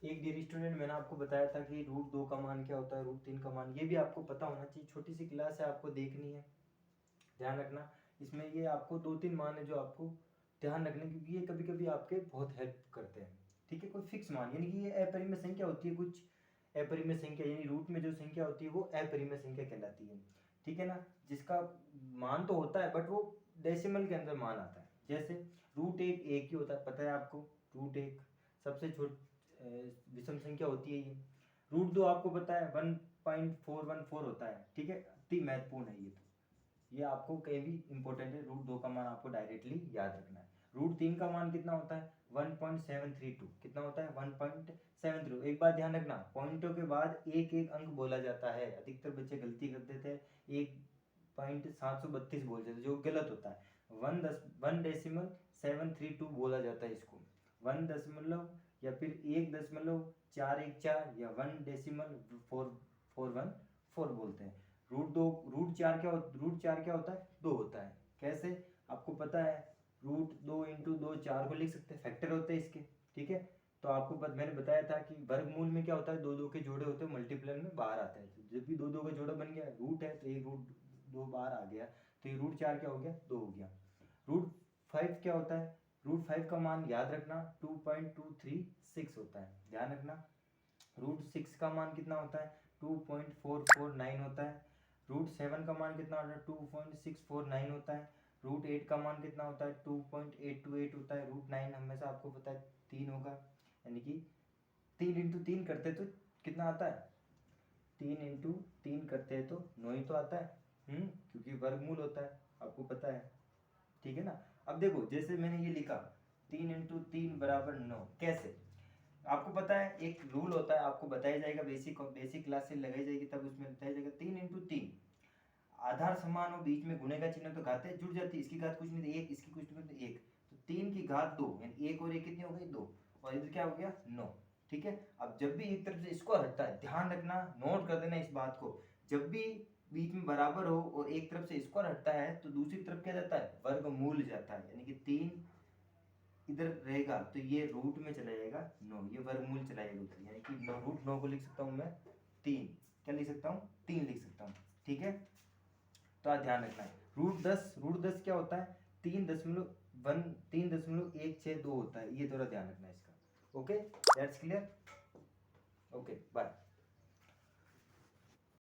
एक dear student, मैंने आपको बताया था कि रूट 2 का मान क्या होता है, रूट 3 का मान, ये भी आपको पता होना चाहिए। छोटी सी क्लास है, आपको देखनी है, ध्यान रखना। इसमें ये आपको 2-3 मान है जो आपको ध्यान रखने, क्योंकि ये कभी कभी आपके बहुत हेल्प करते हैं। ठीक है, कोई फिक्स मान, यानी कि ये अपरिमेय संख्या होती है, कुछ अपरिमेय संख्या, यानी रूट में जो संख्या होती है वो अपरिमेय संख्या कहलाती है। ठीक है ना, जिसका मान तो होता है बट वो डेसिमल के अंदर मान आता है। जैसे रूट एक ही होता है, पता है आपको, रूट एक सबसे विषम संख्या होती है ये। रूट 2 आपको पता है 1.414 होता है। ठीक है, अति महत्वपूर्ण है ये, तो ये आपको कहीं भी इंपॉर्टेंट है। रूट 2 का मान आपको डायरेक्टली याद रखना है। रूट 3 का मान कितना होता है, 1.732। कितना होता है, 1.732। एक बात ध्यान रखना, पॉइंटों के बाद एक एक अंक बोला जाता है। अधिकतर बच्चे गलती करते थे, 1.732 बोलते थे, जो गलत होता है। 1.732 बोला जाता है इसको। 1 दशमलव या फिर 1.414 या 1.414 बोलते हैं। रूट चार क्या होता है, 2 होता है। कैसे, आपको पता है, रूट 2 इंटू 2 4 को लिख सकते हैं, फैक्टर होते हैं इसके। ठीक है, तो आपको मैंने बताया था कि वर्गमूल में क्या होता है, 2 2 के जोड़े होते हैं, मल्टीप्लाई में बाहर आता है। तो जब भी 2 2 का जोड़ा बन गया, रूट है तो एक रूट 2 बाहर आ गया, तो ये रूट 4 क्या हो गया, 2 हो गया। रूट 5 क्या होता है, रूट 5 का मान याद रखना 2.236 होता है, ध्यान रखना। रूट 6 का मान कितना होता है, 2.449 होता है। रूट 7 का मान कितना होता है, 2.649 होता है। रूट 8 का मान कितना होता है, 2.828 होता है। रूट 9 हमेशा आपको पता है 3 होगा, यानी कि 3 इंटू 3 करते तो कितना आता है, 3 इंटू 3 करते हैं तो 9 ही तो आता है। क्योंकि वर्गमूल होता है, आपको पता है। ठीक है ना। अब देखो, जैसे मैंने ये लिखा 3 इंटू 3 बराबर 9, कैसे, आपको पता है एक रूल होता है, आपको बताया जाएगा, बेसिक क्लास से लगाई जाएगी, तब उसमें बताया जाएगा 3 इंटू 3, आधार समान हो, बीच में गुणे का चिन्ह तो घाते जुड़ जाती है, इसकी घात कुछ नहीं थी, एक, इसकी कुछ नहीं थी, एक, तो 3 की घात 2, यानी 1 और 1 कितनी हो गई, 2, और इधर क्या हो गया, 9। ठीक है, अब जब भी एक तरफ से स्क्वायर हटता है, ध्यान रखना, नोट कर देना इस बात को, जब भी बीच में बराबर हो और एक तरफ से स्क्वायर हटता है तो दूसरी तरफ क्या जाता है, वर्गमूल जाता है, यानी कि 3 इधर रहेगा तो ये रूट में चला जाएगा 9, ये वर्गमूल चला जाएगा उधर, यानी कि रूट 9 को लिख सकता हूँ मैं 3, क्या लिख सकता हूँ, 3 लिख सकता हूँ। ठीक है, तो आप ध्यान रखना है। रूट 10 क्या होता है, 3.162 होता है, ये थोड़ा ध्यान रखना है इसका। Okay, that's clear. Okay, bye.